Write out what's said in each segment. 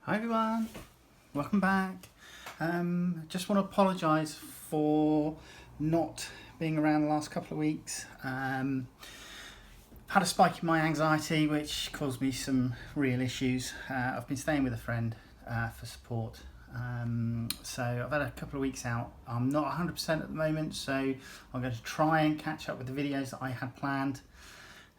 Hi everyone, welcome back. Just want to apologise for not being around the last couple of weeks. Had a spike in my anxiety which caused me some real issues. I've been staying with a friend for support. So I've had a couple of weeks out. I'm not 100% at the moment, so I'm going to try and catch up with the videos that I had planned.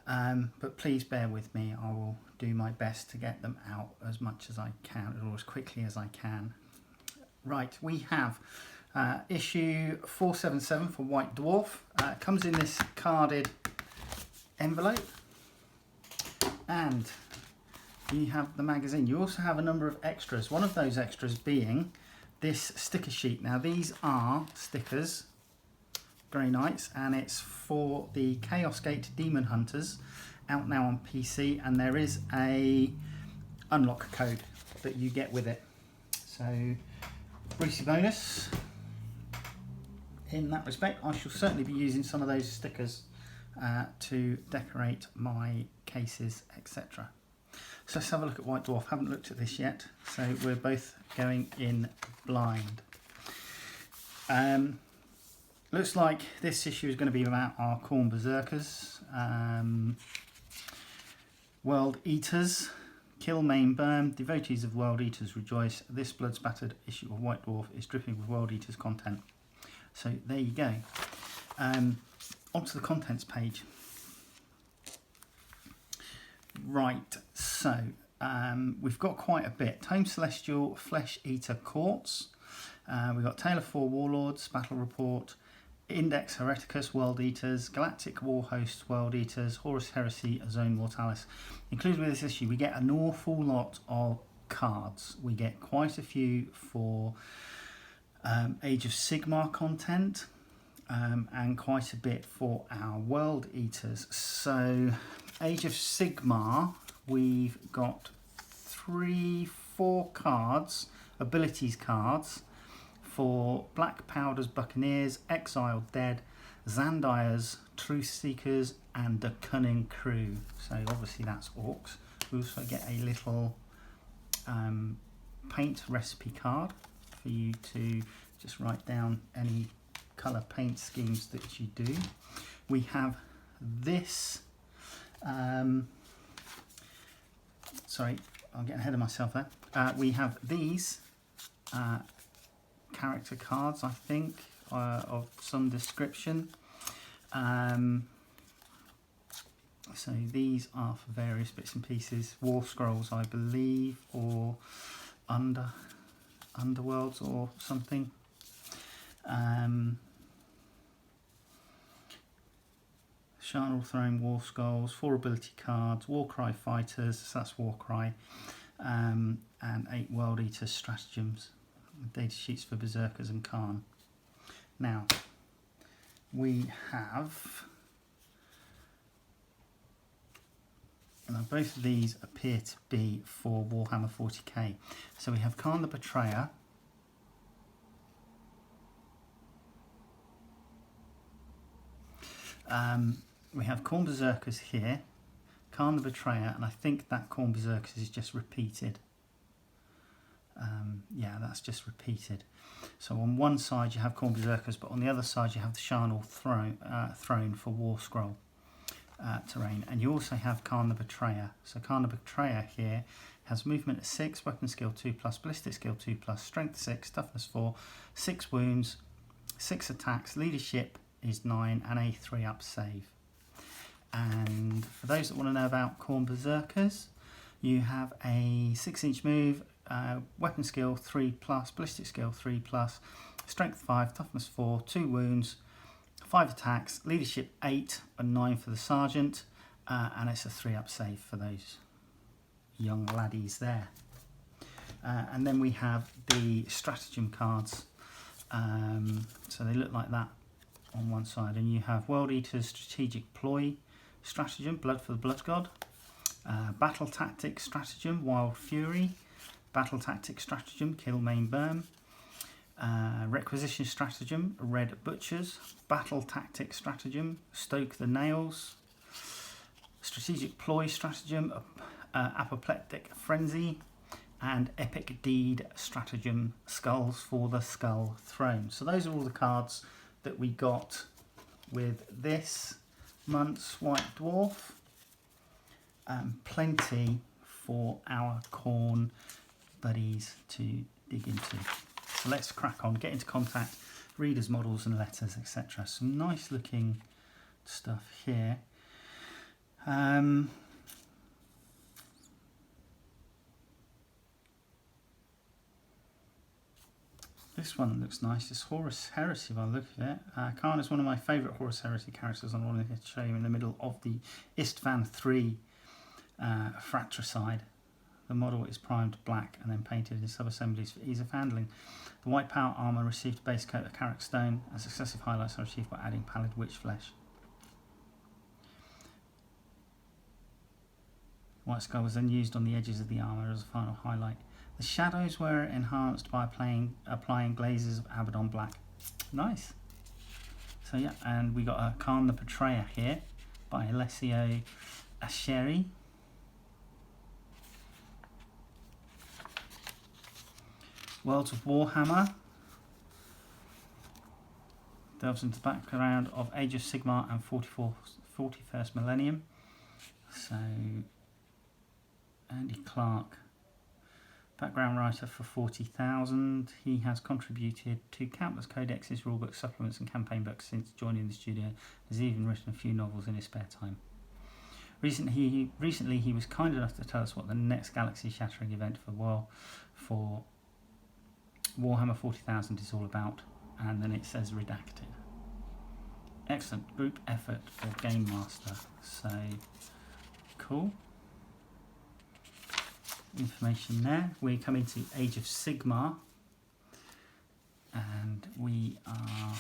But please bear with me. I will do my best to get them out as much as I can or as quickly as I can. Right, we have issue 477 for White Dwarf. It comes in this carded envelope, and you have the magazine. You also have a number of extras. One of those extras being this sticker sheet. Now these are stickers, Grey Knights, and it's for the Chaos Gate Demon Hunters, out now on PC, and there is a unlock code that you get with it. So Brucey bonus in that respect. I shall certainly be using some of those stickers to decorate my cases, etc. So let's have a look at White Dwarf. Haven't looked at this yet, so we're both going in blind. Looks like this issue is going to be about our Khorne Berserkers, World Eaters, kill, maim, burn. Devotees of World Eaters rejoice. This blood-spattered issue of White Dwarf is dripping with World Eaters content. So there you go. Onto the contents page. Right, so we've got quite a bit. Tome Celestial Flesh Eater Courts. We've got Tale of Four Warlords, Battle Report, Index Hereticus, World Eaters, Galactic War Hosts, World Eaters, Horus Heresy, Zone Mortalis. Included with this issue, we get an awful lot of cards. We get quite a few for Age of Sigmar content, and quite a bit for our World Eaters. So Age of Sigmar, we've got 3-4 cards, abilities cards, for Black Powder's Buccaneers, Exiled Dead, Zandire's Truth Seekers, and the Cunning Crew. So obviously that's orcs. We also get a little paint recipe card for you to just write down any colour paint schemes that you do. We have this, sorry, I'm getting ahead of myself there. We have these character cards, I think, of some description. So these are for various bits and pieces. War scrolls, I believe, or underworlds or something. Charnel Throne War Scrolls, 4 ability cards, Warcry Fighters, so that's Warcry, and 8 World Eaters stratagems. Data sheets for Berserkers and Khorne. Now, we have, now both of these appear to be for Warhammer 40k. So we have Khorne the Betrayer, we have Khorne Berserkers here, Khorne the Betrayer, and I think that Khorne Berserkers is just repeated. Yeah, that's just repeated. So on one side you have Khorne Berserkers, but on the other side you have the Charnel Throne for War Scroll terrain. And you also have Khorne the Betrayer. So Khorne the Betrayer here has movement at 6, weapon skill 2+, ballistic skill 2+, strength 6, toughness 4, 6 wounds, 6 attacks, leadership is 9, and a 3-up save. And for those that want to know about Khorne Berserkers, you have a 6-inch move, weapon skill 3+, ballistic skill 3+, strength 5, toughness 4, 2 wounds, 5 attacks, leadership 8 and 9 for the sergeant, and it's a 3-up save for those young laddies there. And then we have the stratagem cards. So they look like that on one side, and you have World Eater's Strategic Ploy Stratagem, Blood for the Blood God, Battle Tactics Stratagem, Wild Fury, Battle Tactics Stratagem, Kill, Maim, Burn, Requisition Stratagem, Red Butchers, Battle Tactics Stratagem, Stoke the Nails, Strategic Ploy Stratagem, Apoplectic Frenzy, and Epic Deed Stratagem Skulls for the Skull Throne. So those are all the cards that we got with this month's White Dwarf. Plenty for our Khorne buddies to dig into. So let's crack on, get into contact, readers, models and letters, etc. Some nice looking stuff here. This one looks nice. It's Horus Heresy by the look of it. Khan is one of my favourite Horus Heresy characters. I wanted to show you in the middle of the Istvan 3 fratricide. The model is primed black and then painted in sub-assemblies for ease of handling. The white power armour received a base coat of Carrick stone, and successive highlights are achieved by adding pallid witch flesh. White skull was then used on the edges of the armour as a final highlight. The shadows were enhanced by applying glazes of Abaddon black. Nice. So yeah, and we got a Khan the Betrayer here by Alessio Asheri. Worlds of Warhammer delves into the background of Age of Sigmar and 41st Millennium. So Andy Clark, background writer for 40,000. He has contributed to countless codexes, rulebooks, supplements and campaign books since joining the studio. Has even written a few novels in his spare time. Recently he was kind enough to tell us what the next galaxy shattering event for Warhammer 40,000 is all about, and then it says redacted. Excellent group effort for Game Master. So cool. Information there. We come into Age of Sigmar, and we are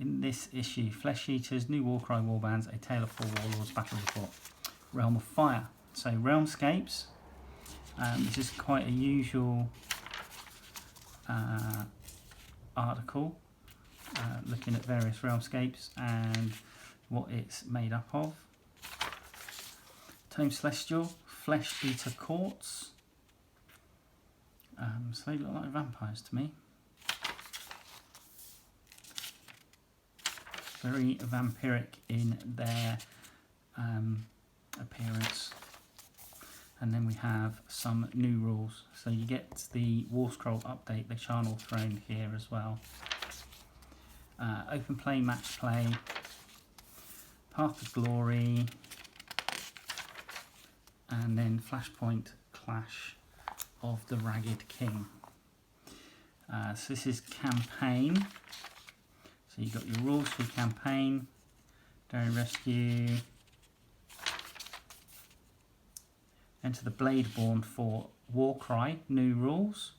in this issue. Flesh Eaters, New Warcry Warbands, A Tale of Four Warlords, Battle Report, Realm of Fire. So Realmscapes. This is quite a usual article, looking at various Realmscapes and what it's made up of. Tome Celestial, Flesh Eater Courts. So they look like vampires to me. Very vampiric in their appearance. And then we have some new rules. So you get the War Scroll update, the Charnel Throne here as well. Open play, match play, Path of Glory, and then Flashpoint Clash of the Ragged King. So this is campaign. So you've got your rules for your campaign, Daring Rescue, enter the Bladeborn for Warcry, new rules.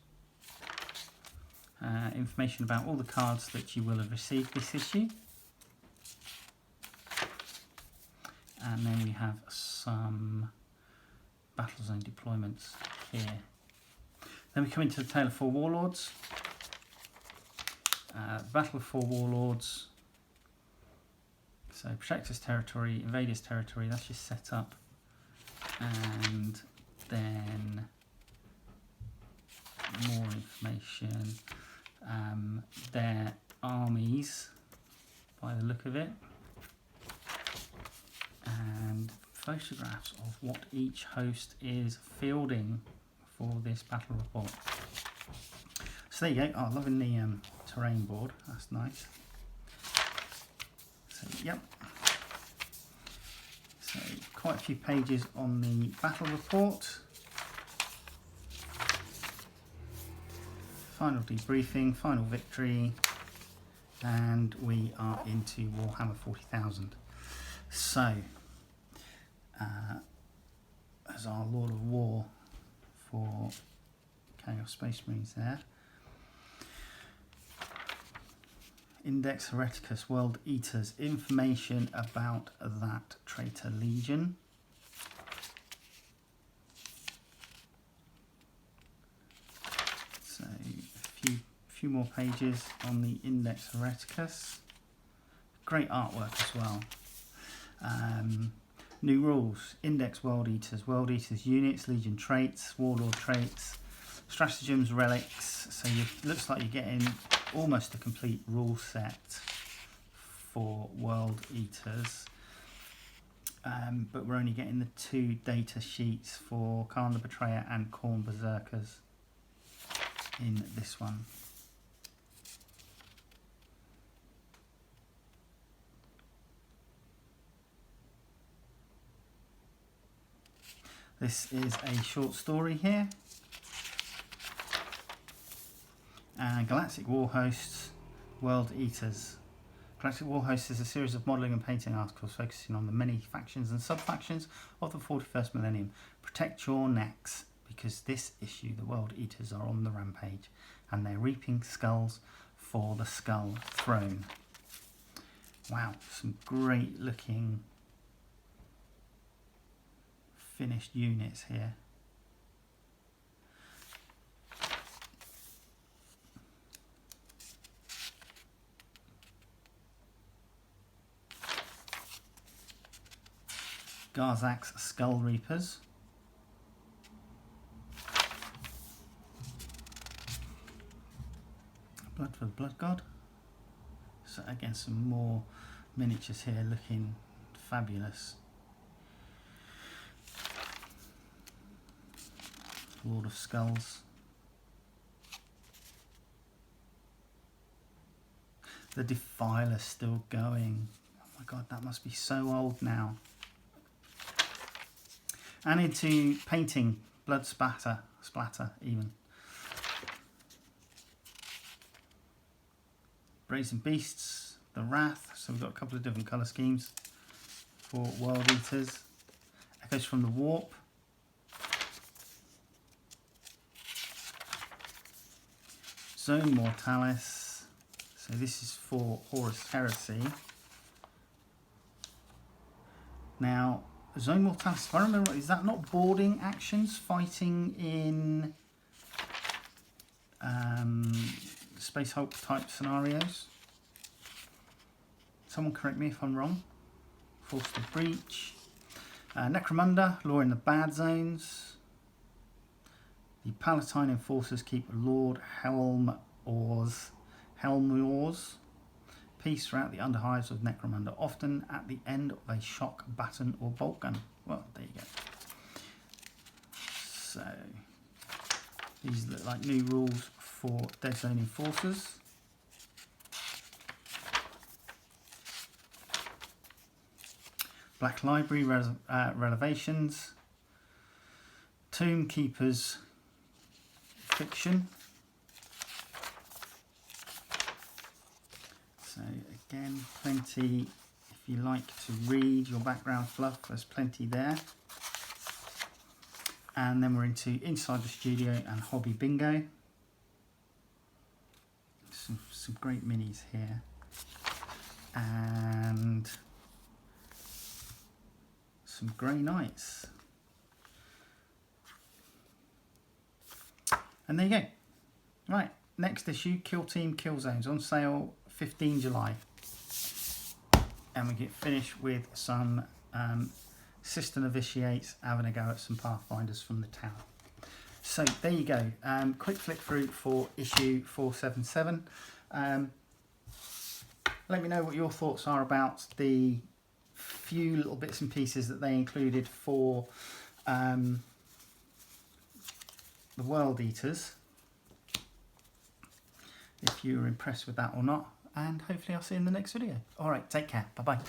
Information about all the cards that you will have received this issue. And then we have some Battlezone deployments here. Then we come into the Tale of Four Warlords. Battle of Four Warlords. So Protector's Territory, Invader's Territory, that's your setup. And then more information. Their armies, by the look of it, and photographs of what each host is fielding for this battle report. So there you go. Oh, loving the terrain board. That's nice. So yep. So quite a few pages on the battle report. Final debriefing, final victory, and we are into Warhammer 40,000. So, as our Lord of War for Chaos Space Marines there. Index Hereticus, World Eaters, information about that traitor legion. So a few more pages on the Index Hereticus. Great artwork as well. New rules: Index World Eaters units, Legion traits, Warlord traits, stratagems, relics. So looks like you're getting almost a complete rule set for World Eaters. But we're only getting the 2 data sheets for Khan the Betrayer and Khorne Berserkers in this one. This is a short story here. Galactic War Hosts, World Eaters. Galactic War Hosts is a series of modelling and painting articles focusing on the many factions and sub-factions of the 41st millennium. Protect your necks, because this issue, the World Eaters are on the rampage and they're reaping skulls for the Skull Throne. Wow, some great looking finished units here. Garzak's Skull Reapers. Blood for the Blood God. So again, some more miniatures here looking fabulous. Lord of Skulls. The Defiler's still going. Oh my god, that must be so old now. And into painting, blood splatter even. Brazen Beasts, the Wrath. So we've got a couple of different colour schemes for World Eaters. Echoes from the Warp. Zone Mortalis. So this is for Horus Heresy. Now, Zone Mortalis, if I remember, is that not boarding actions, fighting in Space Hulk type scenarios? Someone correct me if I'm wrong. Force to Breach. Necromunda, Law in the Bad Zones. The Palatine Enforcers keep Lord Helmor's peace throughout the underhives of Necromunda, often at the end of a shock, baton or bolt gun. Well, there you go. So, these look like new rules for Dead Zone Enforcers. Black Library Relevations. Tomb Keepers Fiction. So again, plenty, if you like to read your background fluff, there's plenty there. And then we're into Inside the Studio and Hobby Bingo. Some great minis here. And some Grey Knights. And there you go. Right, next issue, Kill Team Kill Zones, on sale 15 July. And we get finished with some Sister Novitiates, having a go at some Pathfinders from the tower. So there you go. Quick flick through for issue 477. Let me know what your thoughts are about the few little bits and pieces that they included for the World Eaters, if you were impressed with that or not, and hopefully I'll see you in the next video. Alright, take care, bye bye.